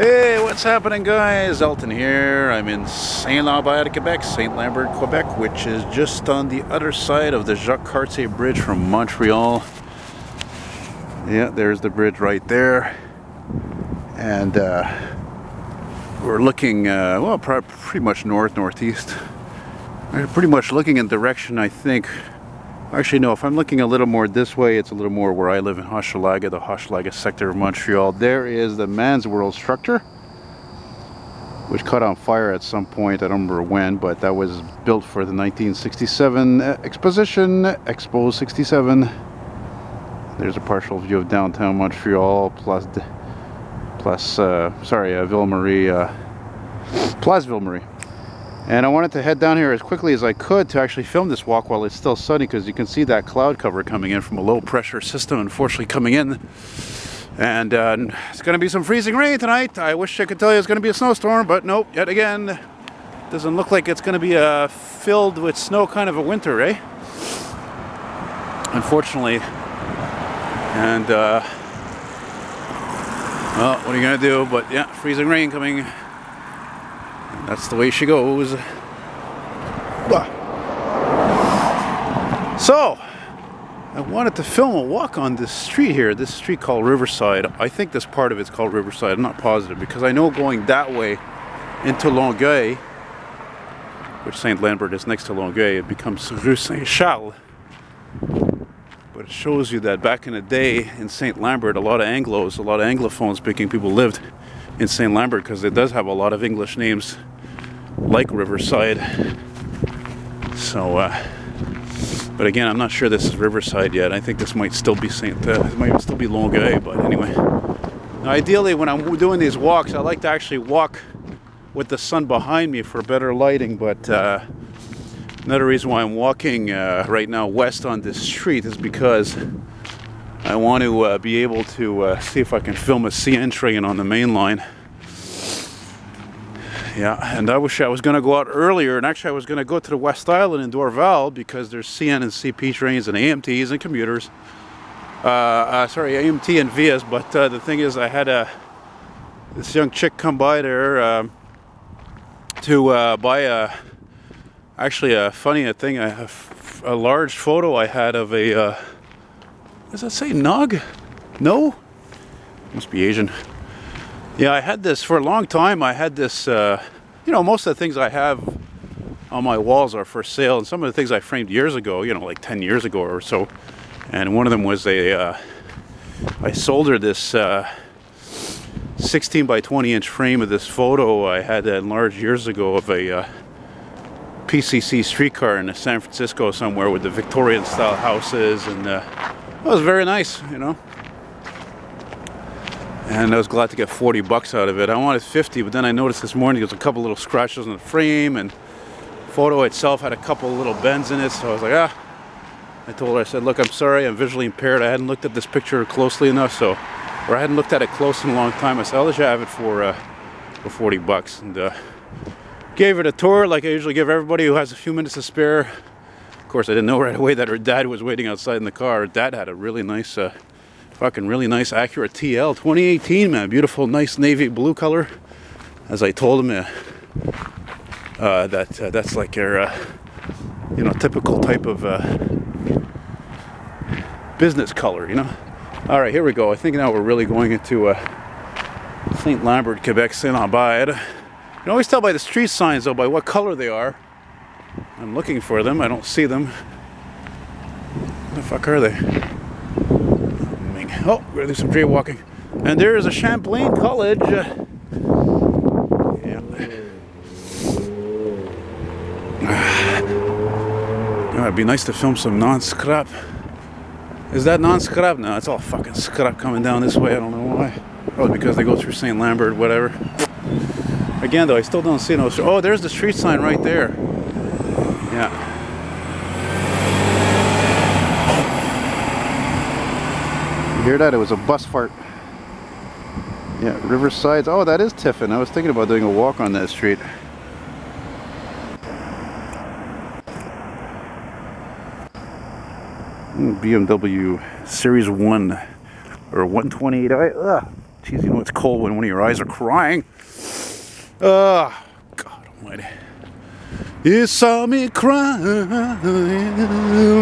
Hey, what's happening, guys? Elton here. I'm in Saint Lambert, Quebec, Saint Lambert, Quebec, which is just on the other side of the Jacques Cartier Bridge from Montreal. Yeah, there's the bridge right there. And we're looking, well, pretty much northeast. We're pretty much looking in direction, I think. Actually, no, if I'm looking a little more this way, it's a little more where I live in Hochelaga, the Hochelaga sector of Montreal. There is the Man's World structure, which caught on fire at some point. I don't remember when, but that was built for the 1967 exposition, Expo 67. There's a partial view of downtown Montreal, plus Ville-Marie, Place Ville-Marie. And I wanted to head down here as quickly as I could to actually film this walk while it's still sunny, because you can see that cloud cover coming in from a low pressure system, unfortunately, coming in. And it's going to be some freezing rain tonight. I wish I could tell you it's going to be a snowstorm, but nope, yet again, doesn't look like it's going to be a filled with snow kind of a winter, eh? Unfortunately. And, well, what are you going to do? But yeah, freezing rain coming. That's the way she goes. So, I wanted to film a walk on this street here. This street called Riverside. I think this part of it's called Riverside. I'm not positive, because I know going that way into Longueuil, which Saint Lambert is next to Longueuil, it becomes Rue Saint-Charles. But it shows you that back in the day in Saint Lambert, a lot of Anglos, a lot of Anglophone speaking people lived in Saint Lambert, because it does have a lot of English names like Riverside. So but again, I'm not sure this is Riverside yet. I think this might still be it might still be Longueuil. But anyway, now, ideally when I'm doing these walks, I like to actually walk with the sun behind me for better lighting. But another reason why I'm walking right now west on this street is because I want to be able to see if I can film a CN train on the main line. Yeah, and I wish I was going to go out earlier, and actually I was going to go to the West Island in Dorval, because there's CN and CP trains and AMTs and commuters. Sorry, AMT and Vias, but the thing is, I had this young chick come by there to buy actually a funny thing, a large photo I had of a, does that say Nog? No? Must be Asian. Yeah, I had this for a long time. I had this, you know, most of the things I have on my walls are for sale. And some of the things I framed years ago, you know, like 10 years ago or so. And one of them was I sold her this 16 by 20 inch frame of this photo I had enlarged years ago of a PCC streetcar in San Francisco somewhere with the Victorian style houses. And it was very nice, you know. And I was glad to get 40 bucks out of it. I wanted 50, but then I noticed this morning there was a couple little scratches on the frame, and the photo itself had a couple little bends in it, so I was like, I told her, I said, look, I'm sorry, I'm visually impaired. I hadn't looked at this picture closely enough, or I hadn't looked at it close in a long time. I said, I'll let you have it for 40 bucks. And gave her the tour like I usually give everybody who has a few minutes to spare. Of course, I didn't know right away that her dad was waiting outside in the car. Her dad had a really nice, fucking really nice Acura TL 2018, man. Beautiful, nice navy blue color. As I told him, that's like your, you know, typical type of business color, you know. All right, here we go. I think now we're really going into Saint Lambert, Quebec, Saint Lambert. You can always tell by the street signs, though, by what color they are. I'm looking for them. I don't see them. What the fuck are they? Oh, we're going to do some jaywalking. And there is a Champlain College. Yeah. Oh, it'd be nice to film some non-scrap. Is that non-scrap? No, it's all fucking scrap coming down this way. I don't know why. Probably because they go through Saint Lambert, whatever. Again, though, I still don't see no... Oh, there's the street sign right there. Yeah. You hear that? It was a bus fart. Yeah, Riverside. Oh, that is Tiffin. I was thinking about doing a walk on that street. BMW Series 1 or 128i. Jeez, you know it's cold when one of your eyes are crying. God almighty. You saw me crying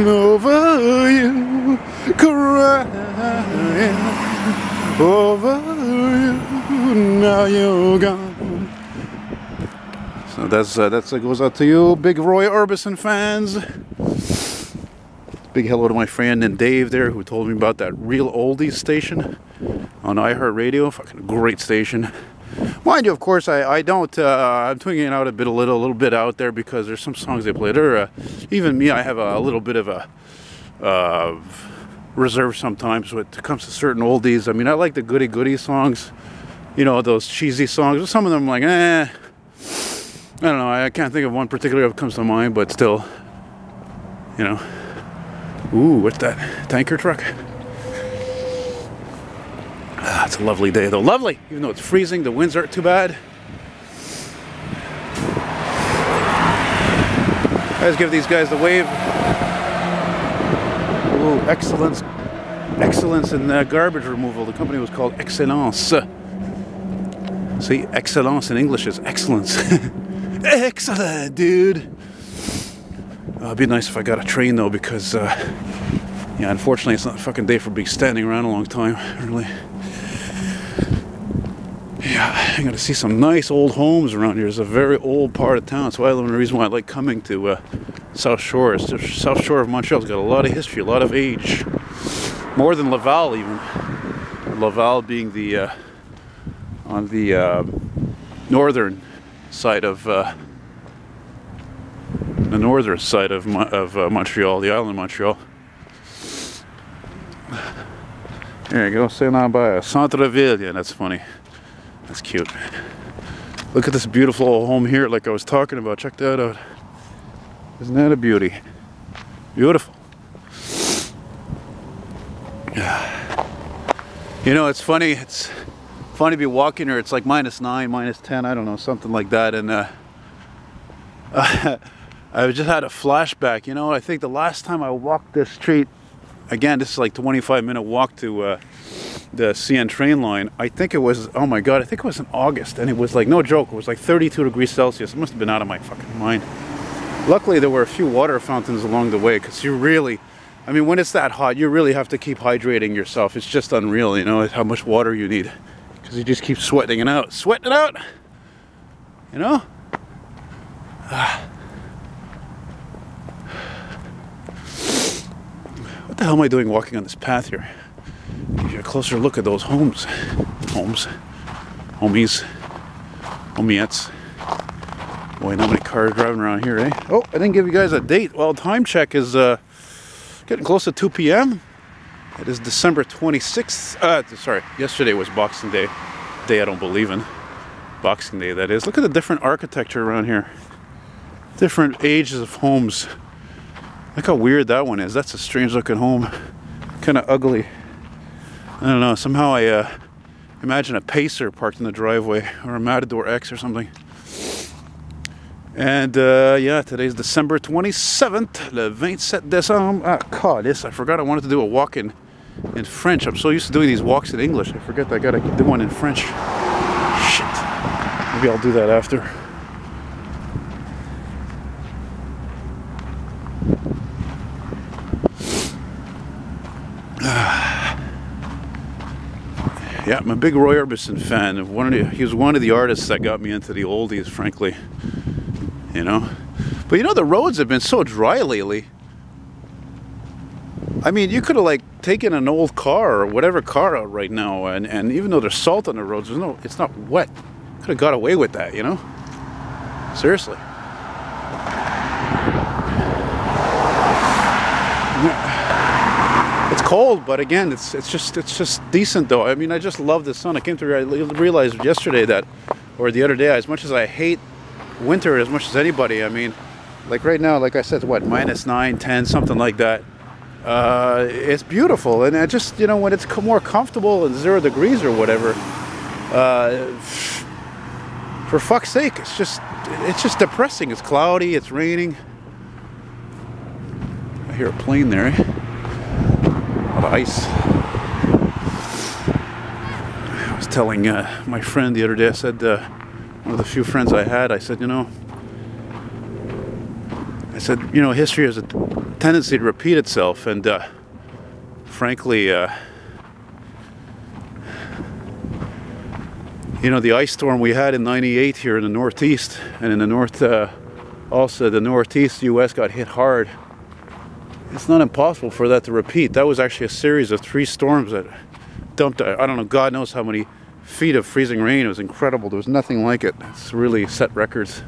over you, crying over you, now you're gone. So that goes out to you, big Roy Orbison fans. Big hello to my friend and Dave there, who told me about that Real Oldies station on iHeartRadio. Fucking great station. Mind you, of course, I don't, I'm twinging it out a little bit out there, because there's some songs they play there. Even me, I have a little bit of a reserve sometimes when it comes to certain oldies. I mean, I like the goody songs, you know, those cheesy songs. Some of them I'm like, I don't know, I can't think of one particular that comes to mind, but still, you know. Ooh, what's that? Tanker truck? It's a lovely day though. Lovely! Even though it's freezing, the winds aren't too bad. Let's give these guys the wave. Ooh, excellence in garbage removal. The company was called Excellence. See, excellence in English is excellence. Excellent, dude! It'd be nice if I got a train though, because yeah, unfortunately it's not a fucking day for being standing around a long time, really. Yeah, I'm gonna see some nice old homes around here. It's a very old part of town. That's why the reason why I like coming to South Shore. South Shore of Montreal's got a lot of history, a lot of age, more than Laval even. Laval being the on the northern side of Montreal, the island of Montreal. There you go, sitting on by a centre-ville. Yeah, that's funny. That's cute. Look at this beautiful old home here, like I was talking about. Check that out. Isn't that a beauty? Beautiful. You know, it's funny. It's funny to be walking here. It's like -9, -10, I don't know, something like that. And I just had a flashback. You know, I think the last time I walked this street, again, this is like 25-minute walk to the CN train line. I think it was, oh my God, I think it was in August, and it was like, no joke, it was like 32 degrees Celsius. It must have been out of my fucking mind. Luckily, there were a few water fountains along the way, because you really, I mean, when it's that hot, you really have to keep hydrating yourself. It's just unreal, you know, how much water you need, because you just keep sweating it out. Sweating it out, you know? What the hell am I doing walking on this path here? Give you a closer look at those homes. Homies. Homiettes. Boy, not many cars driving around here, eh? Oh, I didn't give you guys a date. Well, time check is getting close to 2 p.m. It is December 26th. Sorry, yesterday was Boxing Day. Day I don't believe in. Boxing Day, that is. Look at the different architecture around here. Different ages of homes. Look how weird that one is. That's a strange looking home. Kind of ugly. I don't know. Somehow I imagine a Pacer parked in the driveway, or a Matador X or something. And yeah, today's December 27th, le 27 décembre. Ah, God, yes, I forgot I wanted to do a walk in French. I'm so used to doing these walks in English. I forget that I gotta do one in French. Shit. Maybe I'll do that after. Yeah, I'm a big Roy Orbison fan. He was one of the artists that got me into the oldies, frankly. You know? But you know, the roads have been so dry lately. I mean, you could have like taken an old car or whatever car out right now, and even though there's salt on the roads, it's not wet. Could have got away with that, you know? Seriously. It's cold, but again, it's just decent though. I mean, I just love the sun. I came to realize yesterday that, or the other day, as much as I hate winter as much as anybody, I mean, like right now, like I said, what, -9, 10, something like that. It's beautiful, and I just, you know, when it's more comfortable and 0 degrees or whatever, for fuck's sake, it's just depressing. It's cloudy, it's raining. I hear a plane there, eh? A lot of ice. I was telling my friend the other day, I said, one of the few friends I had, I said, you know, history has a tendency to repeat itself, and frankly, you know, the ice storm we had in '98 here in the Northeast, and in the North, also the Northeast U.S. got hit hard. It's not impossible for that to repeat. That was actually a series of 3 storms that dumped, I don't know, God knows how many feet of freezing rain. It was incredible. There was nothing like it. It's really set records.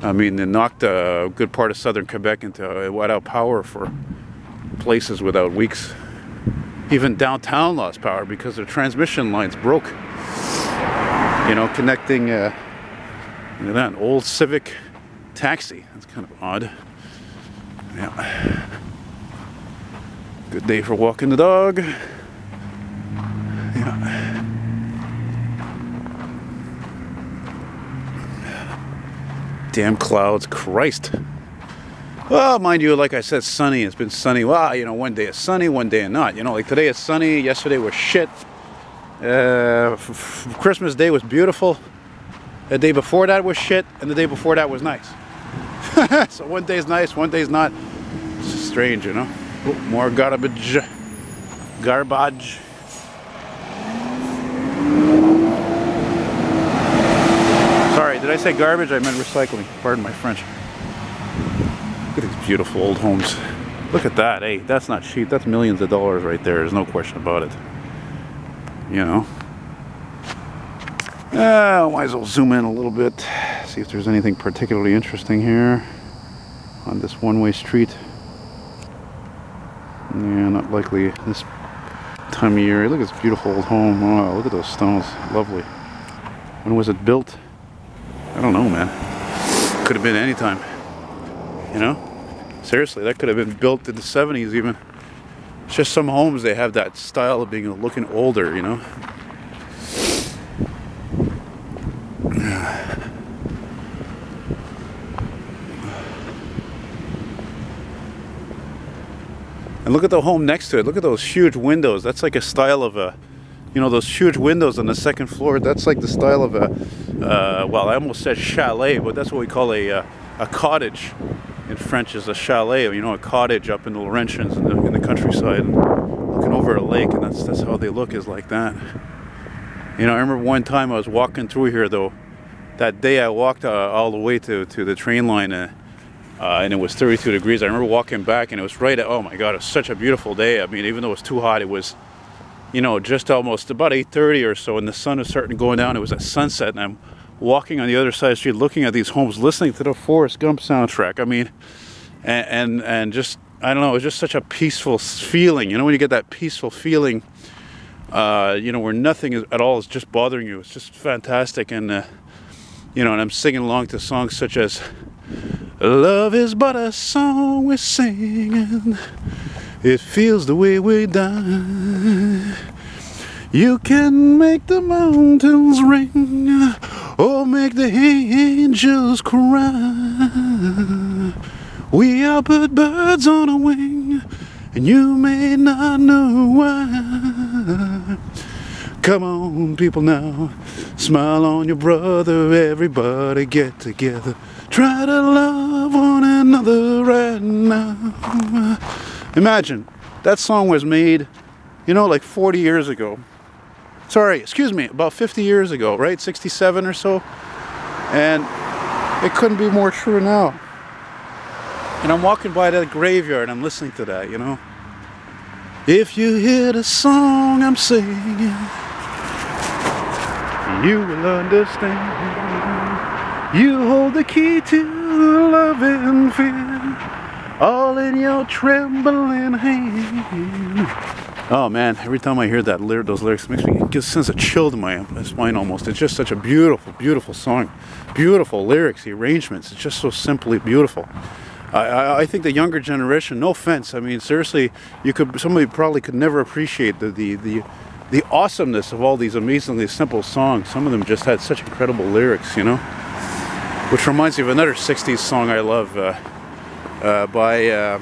I mean, it knocked a good part of southern Quebec into without power for places without weeks. Even downtown lost power because their transmission lines broke. You know, connecting, look at that, an old Civic taxi. That's kind of odd. Yeah. Good day for walking the dog. Yeah. Damn clouds, Christ. Well, mind you, like I said, sunny. It's been sunny. Well, you know, one day it's sunny, one day it's not. You know, like today it's sunny, yesterday was shit. Christmas Day was beautiful. The day before that was shit, and the day before that was nice. So one day's nice, one day's not. It's strange, you know. Oh, more garbage. Garbage. Sorry, did I say garbage? I meant recycling. Pardon my French. Look at these beautiful old homes. Look at that. Hey, that's not cheap. That's millions of dollars right there. There's no question about it. You know. Might as well zoom in a little bit. See if there's anything particularly interesting here on this one-way street. Yeah, not likely this time of year. Look at this beautiful old home. Wow, look at those stones. Lovely. When was it built? I don't know, man. Could have been any time. You know? Seriously, that could have been built in the 70s even. It's just some homes, they have that style of being looking older, you know? And look at the home next to it. Look at those huge windows. That's like a style of a, you know, those huge windows on the second floor. That's like the style of a, well, I almost said chalet, but that's what we call a cottage. In French is a chalet, you know, a cottage up in the Laurentians in the countryside, and looking over a lake, and that's how they look, is like that. You know, I remember one time I was walking through here though. That day I walked all the way to the train line, and it was 32 degrees. I remember walking back, and it was right at, oh my God, it was such a beautiful day. I mean, even though it was too hot, it was, you know, just almost about 8:30 or so, and the sun was starting to go down. It was at sunset, and I'm walking on the other side of the street, looking at these homes, listening to the Forrest Gump soundtrack. I mean, and just, I don't know, it was just such a peaceful feeling. You know, when you get that peaceful feeling, you know, where nothing at all is just bothering you. It's just fantastic. And, you know, and I'm singing along to songs such as, love is but a song we're singing, it feels the way we die. You can make the mountains ring, or make the angels cry. We are but birds on a wing, and you may not know why. Come on, people now, smile on your brother, everybody get together. Try to love one another right now. Imagine, that song was made, you know, like 40 years ago. Sorry, excuse me, about 50 years ago, right? 67 or so. And it couldn't be more true now. And I'm walking by that graveyard and I'm listening to that, you know. If you hear the song I'm singing, you will understand. You hold the key to love and fear, all in your trembling hand. Oh man, every time I hear those lyrics, it makes me, it gives a sense of chill to my spine almost. It's just such a beautiful, beautiful song. Beautiful lyrics, the arrangements, it's just so simply beautiful. I think the younger generation, no offense, I mean seriously, somebody probably could never appreciate the awesomeness of all these amazingly simple songs. Some of them just had such incredible lyrics, you know? Which reminds me of another 60s song I love by...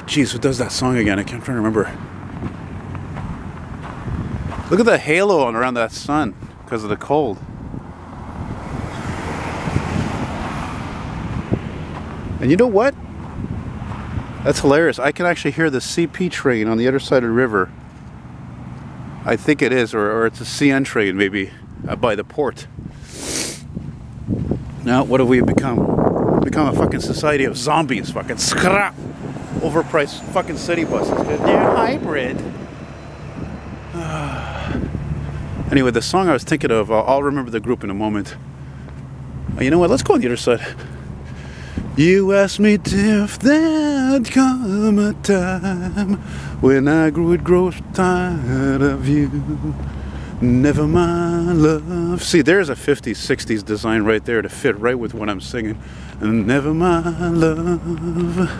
geez, who does that song again? I can't try to remember. Look at the halo on around that sun because of the cold. And you know what? That's hilarious. I can actually hear the CP train on the other side of the river. I think it is, or it's a CN train maybe, by the port. Now, what have we become? Become a fucking society of zombies. Fucking scrap. Overpriced fucking city buses. They're hybrid. Anyway, the song I was thinking of, I'll remember the group in a moment. You know what? Let's go on the other side. You asked me if there'd come a time when I would grow tired of you. Never mind, love. See, there's a 50s, 60s design right there to fit right with what I'm singing. Never mind, love.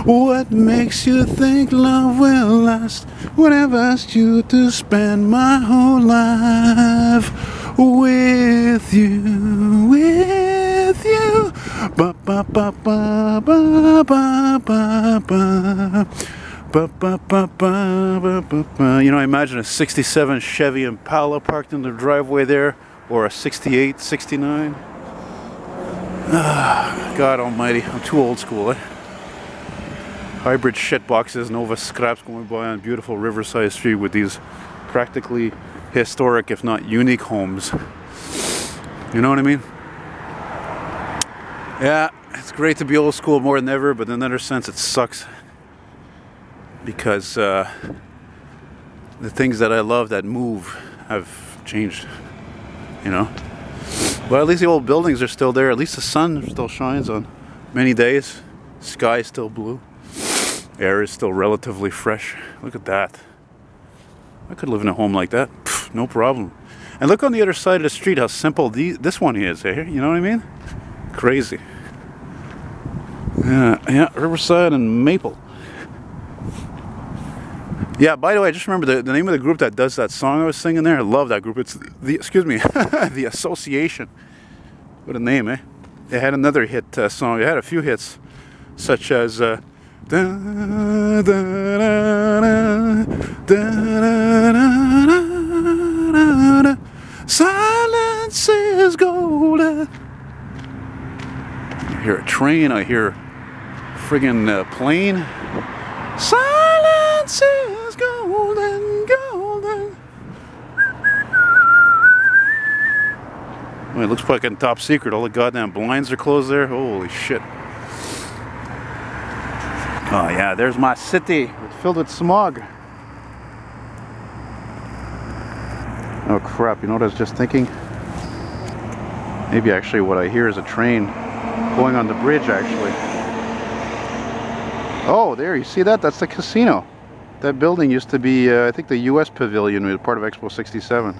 What makes you think love will last when I've asked you to spend my whole life with you, with you? Ba ba ba ba ba ba ba ba. Ba, ba, ba, ba, ba, ba, ba. You know, I imagine a 67 Chevy Impala parked in the driveway there, or a 68, 69. God almighty, I'm too old school, eh? Hybrid shit boxes, Nova scraps going by on beautiful Riverside Street with these practically historic, if not unique homes. You know what I mean? Yeah, it's great to be old school more than ever, but in another sense it sucks. Because the things that I love that move have changed, you know. But at least the old buildings are still there. At least the sun still shines on many days. Sky is still blue. Air is still relatively fresh. Look at that. I could live in a home like that. Pff, no problem. And look on the other side of the street how simple this one is, eh? You know what I mean? Crazy. Yeah, Riverside and Maple. Yeah, by the way, I just remember the name of the group that does that song I was singing there. I love that group. It's the, excuse me, the Association. What a name, eh? They had another hit song. They had a few hits, such as da, da, da, da, da, da, da, silence is golden. I hear a train. I hear a friggin' plane. Silence is golden, golden. Well, it looks fucking top secret. All the goddamn blinds are closed there. Holy shit. Oh yeah, there's my city. It's filled with smog. Oh crap, you know what I was just thinking? Maybe actually what I hear is a train going on the bridge actually. Oh, there, you see that? That's the casino. That building used to be, I think, the U.S. Pavilion, was part of Expo 67.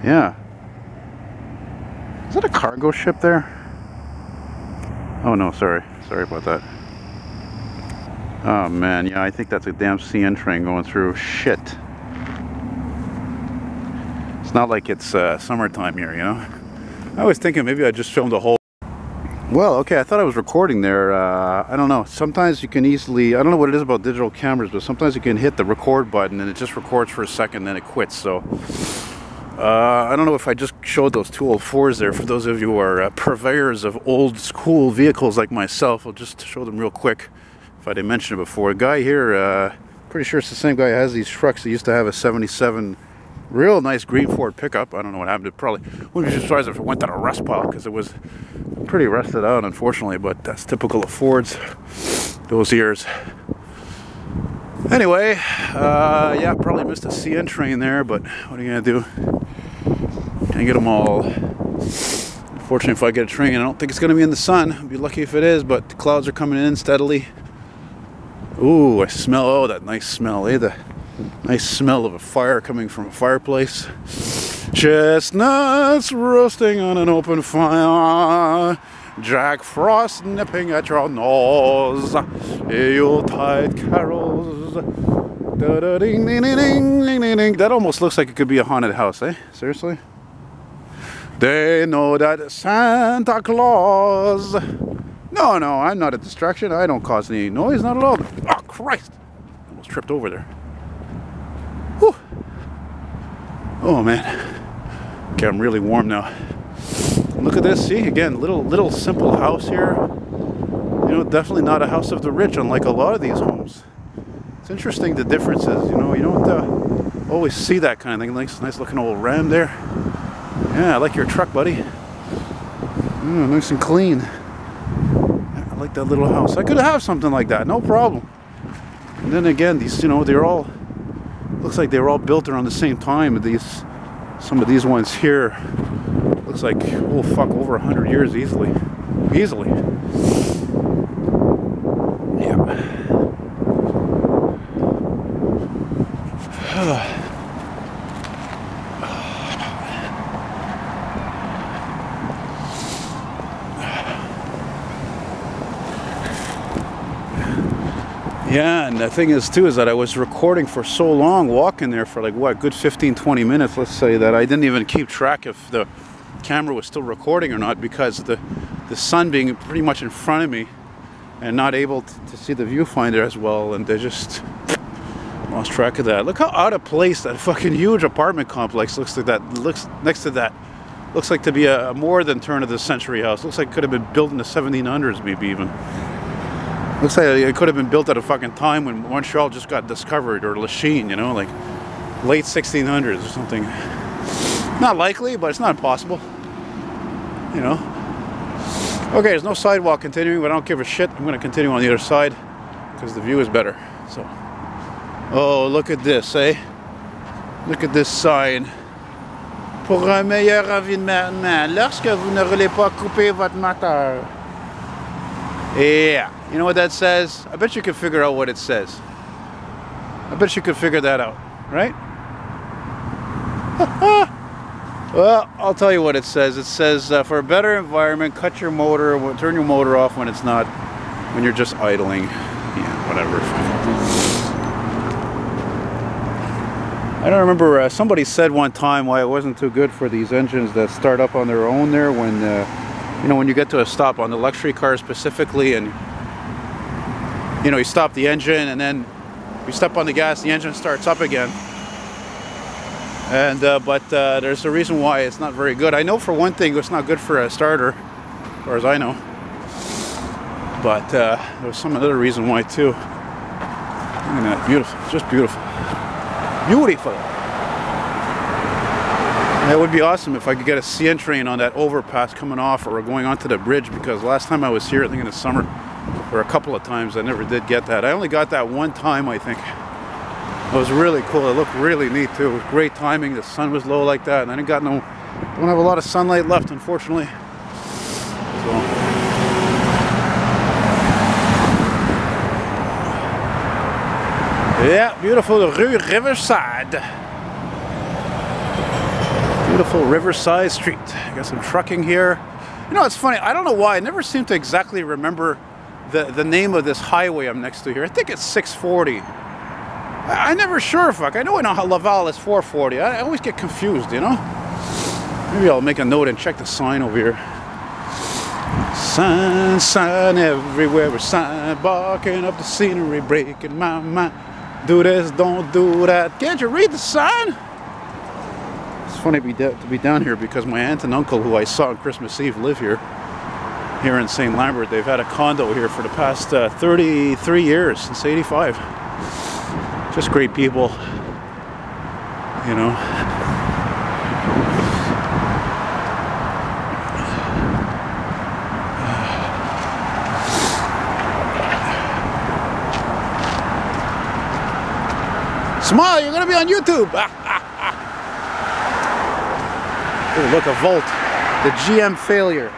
Yeah. Is that a cargo ship there? Oh, no, sorry. Sorry about that. Oh, man, yeah, I think that's a damn CN train going through. Shit. It's not like it's summertime here, you know? I was thinking maybe I just filmed a whole... Well, okay, I thought I was recording there. I don't know. Sometimes you can easily, I don't know what it is about digital cameras, but sometimes you can hit the record button and it just records for a second, then it quits. So, I don't know if I just showed those two old Fords there. For those of you who are purveyors of old school vehicles like myself, I'll just show them real quick. If I didn't mention it before. A guy here, pretty sure it's the same guy who has these trucks. He used to have a 77 real nice green Ford pickup. I don't know what happened. It probably wouldn't be surprised if it went to the rust pile because it was pretty rusted out, unfortunately. But that's typical of Fords those years. Anyway, yeah, probably missed a CN train there, but what are you gonna do? Can't get them all. Unfortunately, if I get a train, I don't think it's gonna be in the sun. I'd be lucky if it is, but the clouds are coming in steadily. Ooh, I smell, oh, that nice smell, eh? The nice smell of a fire coming from a fireplace. Chestnuts roasting on an open fire. Jack Frost nipping at your nose. Yuletide carols. Da -da -ding -ding -ding -ding -ding -ding. That almost looks like it could be a haunted house, eh? Seriously? They know that Santa Claus... No, no, I'm not a distraction. I don't cause any noise, not at all. Oh, Christ! I almost tripped over there. Whew. Oh man. Okay, I'm really warm now. Look at this. See, again, little simple house here. You know, definitely not a house of the rich, unlike a lot of these homes. It's interesting the differences. You know, you don't always see that kind of thing. Nice looking old Ram there. Yeah, I like your truck, buddy. Nice and clean. I like that little house. I could have something like that, no problem. And then again, these, you know, they're all, looks like they were all built around the same time. Some of these ones here, looks like, oh fuck, over 100 years easily. Easily. Yeah. Yeah, and the thing is too is that I was recording for so long, walking there for like what, good 15-20 minutes, let's say, that I didn't even keep track if the camera was still recording or not, because the sun being pretty much in front of me and not able to see the viewfinder as well, and they just lost track of that. Look how out of place that fucking huge apartment complex looks like. That looks next to that. Looks like to be a more than turn of the century house. Looks like it could have been built in the 1700s, maybe even. Looks like it could have been built at a fucking time when Montreal just got discovered, or Lachine, you know, like late 1600s or something. Not likely, but it's not impossible. You know. Okay, there's no sidewalk continuing, but I don't give a shit. I'm going to continue on the other side because the view is better. So, oh, look at this, eh? Look at this sign. Pour un meilleur environnement, lorsque vous ne voulez pas couper votre moteur. Yeah, you know what that says? I bet you could figure out what it says. I bet you could figure that out, right? Well, I'll tell you what it says. It says, for a better environment, cut your motor, turn your motor off when it's not, when you're just idling. Yeah, whatever. I don't remember, somebody said one time why it wasn't too good for these engines that start up on their own there when, you know, when you get to a stop on the luxury cars specifically, and, you know, you stop the engine and then you step on the gas, the engine starts up again. And but there's a reason why it's not very good. I know for one thing it's not good for a starter, as far as I know. But there's some other reason why too. Look at that, beautiful, just beautiful, beautiful. It would be awesome if I could get a CN train on that overpass coming off or going onto the bridge, because last time I was here, I think in the summer, or a couple of times, I never did get that. I only got that one time, I think. It was really cool. It looked really neat too. It was great timing. The sun was low like that, and I don't have a lot of sunlight left, unfortunately. So. Yeah, beautiful Riverside. Beautiful Riverside Street. Got some trucking here. You know, it's funny. I don't know why. I never seem to exactly remember the name of this highway I'm next to here. I think it's 640. I'm never sure, fuck. I know how Laval is 440. I always get confused, you know? Maybe I'll make a note and check the sign over here. Sign, sign everywhere. Sign, barking up the scenery, breaking my mind. Do this, don't do that. Can't you read the sign? It's funny to be down here because my aunt and uncle, who I saw on Christmas Eve, live here in St. Lambert. They've had a condo here for the past 33 years, since '85. Just great people, you know. Smile, you're gonna be on YouTube. Oh, look, a Volt. The GM failure.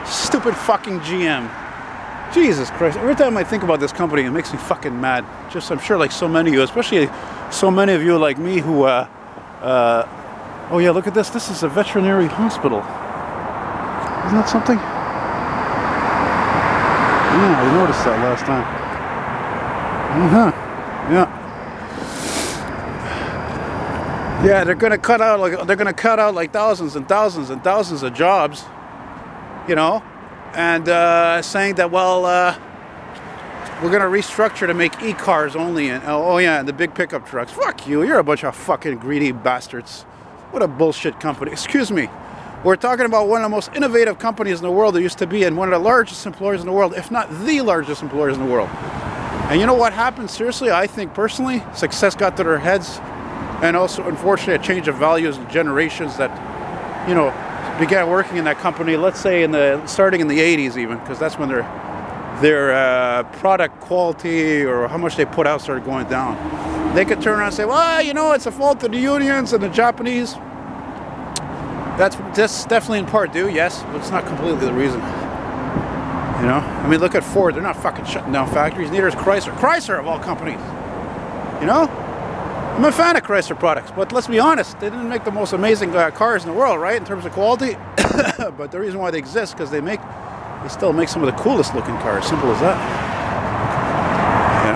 Stupid fucking GM. Jesus Christ. Every time I think about this company, it makes me fucking mad. Just, I'm sure like so many of you, especially so many of you like me who, oh yeah, look at this. This is a veterinary hospital. Isn't that something? Yeah, I noticed that last time. Yeah. Yeah, they're gonna cut out like thousands and thousands and thousands of jobs, you know. And saying that, well, we're going to restructure to make e-cars only. And oh yeah, and the big pickup trucks. Fuck you. You're a bunch of fucking greedy bastards. What a bullshit company. Excuse me. We're talking about one of the most innovative companies in the world. There used to be, and one of the largest employers in the world, if not the largest employers in the world. And you know what happened? Seriously, I think personally, success got to their heads, and also, unfortunately, a change of values and generations that, you know, began working in that company. Let's say starting in the 80s, even, because that's when their product quality or how much they put out started going down. They could turn around and say, well, you know, it's a fault of the unions and the Japanese. That's definitely in part due, yes, but it's not completely the reason. You know, I mean, look at Ford. They're not fucking shutting down factories. Neither is Chrysler. Chrysler, of all companies. You know, I'm a fan of Chrysler products, but let's be honest, they didn't make the most amazing cars in the world, right, in terms of quality. But the reason why they exist is because they still make some of the coolest looking cars. Simple as that. Yeah.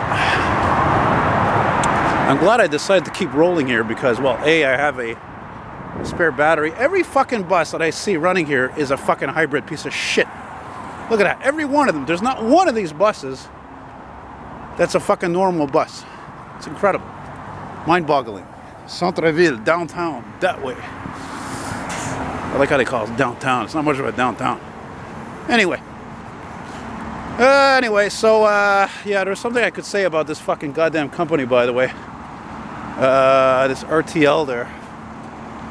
I'm glad I decided to keep rolling here because, well, A, I have a spare battery. Every fucking bus that I see running here is a fucking hybrid piece of shit. Look at that. Every one of them. There's not one of these buses that's a fucking normal bus. It's incredible. Mind-boggling. Centre-ville, downtown, that way. I like how they call it downtown. It's not much of a downtown. Anyway. So, yeah, there's something I could say about this fucking goddamn company, by the way. This RTL there.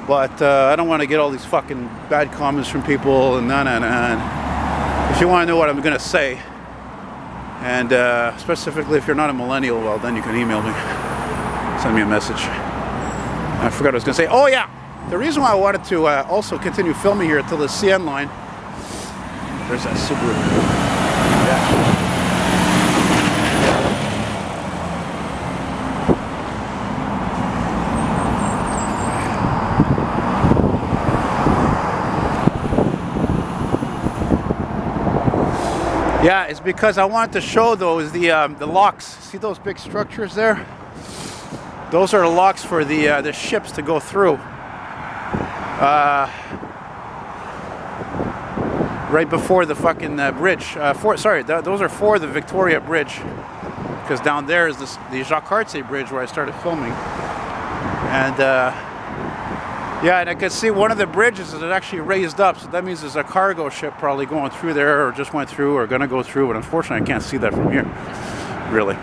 But I don't want to get all these fucking bad comments from people and if you want to know what I'm going to say, and specifically if you're not a millennial, well, then you can email me. Send me a message. I forgot what I was going to say. Oh, yeah. The reason why I wanted to also continue filming here until the CN line. There's that Subaru. Yeah. Yeah, it's because I wanted to show those, the locks. See those big structures there? Those are the locks for the ships to go through. Right before the fucking bridge. Those are for the Victoria Bridge. Because down there is the Jacques Cartier Bridge where I started filming. And yeah, and I could see one of the bridges is actually raised up, so that means there's a cargo ship probably going through there, or just went through, or gonna go through, but unfortunately I can't see that from here, really.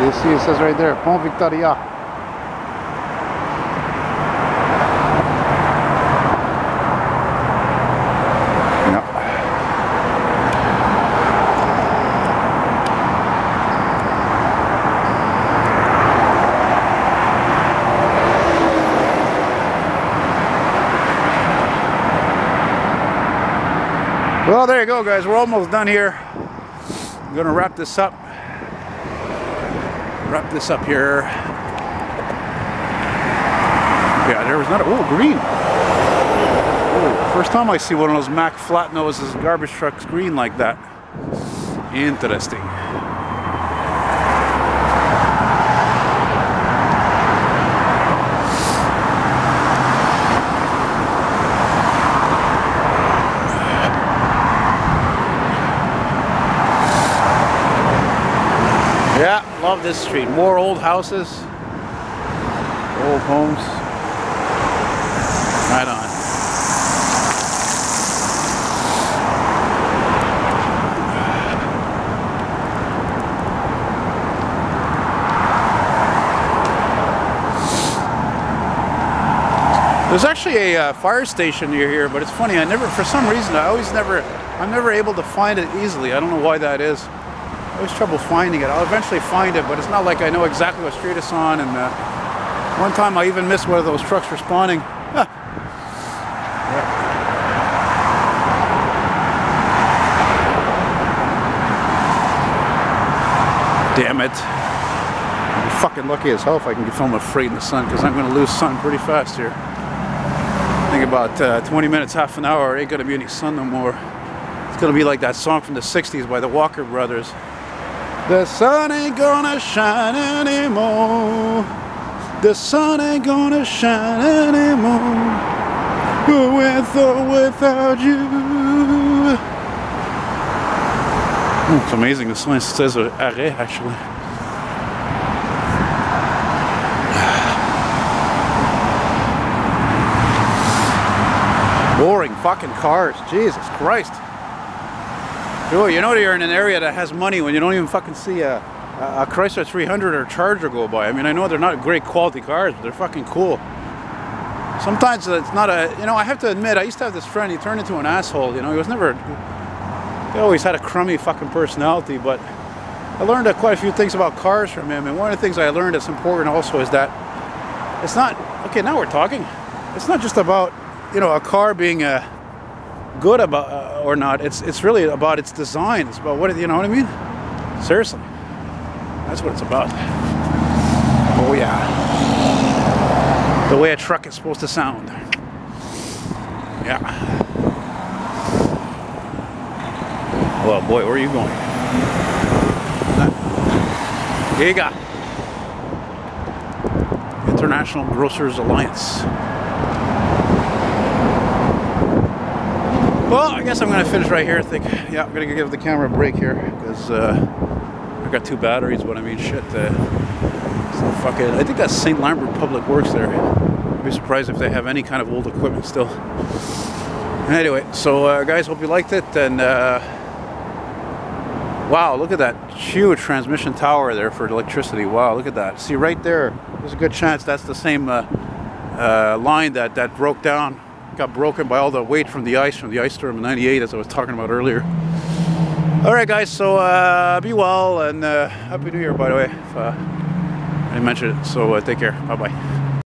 You see, it says right there, Pont Victoria. Well, there you go, guys. We're almost done here. I'm gonna wrap this up. Here. Yeah, there was not a green. Oh, first time I see one of those Mack flat noses garbage trucks green like that. Interesting. Yeah, love this street. More old houses, old homes. Right on. There's actually a fire station near here, but it's funny. For some reason, I'm never able to find it easily. I don't know why that is. I always trouble finding it. I'll eventually find it, but it's not like I know exactly what street it's on. And one time I even missed one of those trucks responding. Yeah. Damn it. I'm fucking lucky as hell if I can film a freight in the sun, because I'm going to lose sun pretty fast here. I think about 20 minutes, half an hour, ain't going to be any sun no more. It's going to be like that song from the 60s by the Walker Brothers. The sun ain't gonna shine anymore. The sun ain't gonna shine anymore. nothing without you. Oh, it's amazing. The sign says arrêt actually. Boring fucking cars. Jesus Christ. Joe, you know you're in an area that has money when you don't even fucking see a Chrysler 300 or Charger go by. I mean, I know they're not great quality cars, but they're fucking cool. Sometimes it's not a, you know, I have to admit, I used to have this friend, he turned into an asshole, you know, he was never, he always had a crummy fucking personality, but I learned quite a few things about cars from him, and one of the things I learned that's important also is that it's not, okay, now we're talking, it's not just about, you know, a car being good about or not, it's really about its design, it's about what, you know what I mean? Seriously, that's what it's about. Oh yeah. The way a truck is supposed to sound. Yeah. Well, boy, where are you going? Here you go. International Grocers Alliance. Well, I guess I'm going to finish right here. I think, yeah, I'm going to give the camera a break here because I got 2 batteries, but I mean, shit. Fuck it. I think that's St. Lambert Public Works there. I'd be surprised if they have any kind of old equipment still. Anyway, so guys, hope you liked it. And wow, look at that huge transmission tower there for electricity. Wow, look at that. See right there, there's a good chance that's the same line that broke down, got broken by all the weight from the ice storm in '98, as I was talking about earlier. All right, guys, so be well, and Happy New Year, by the way. I mentioned it, so take care. Bye-bye.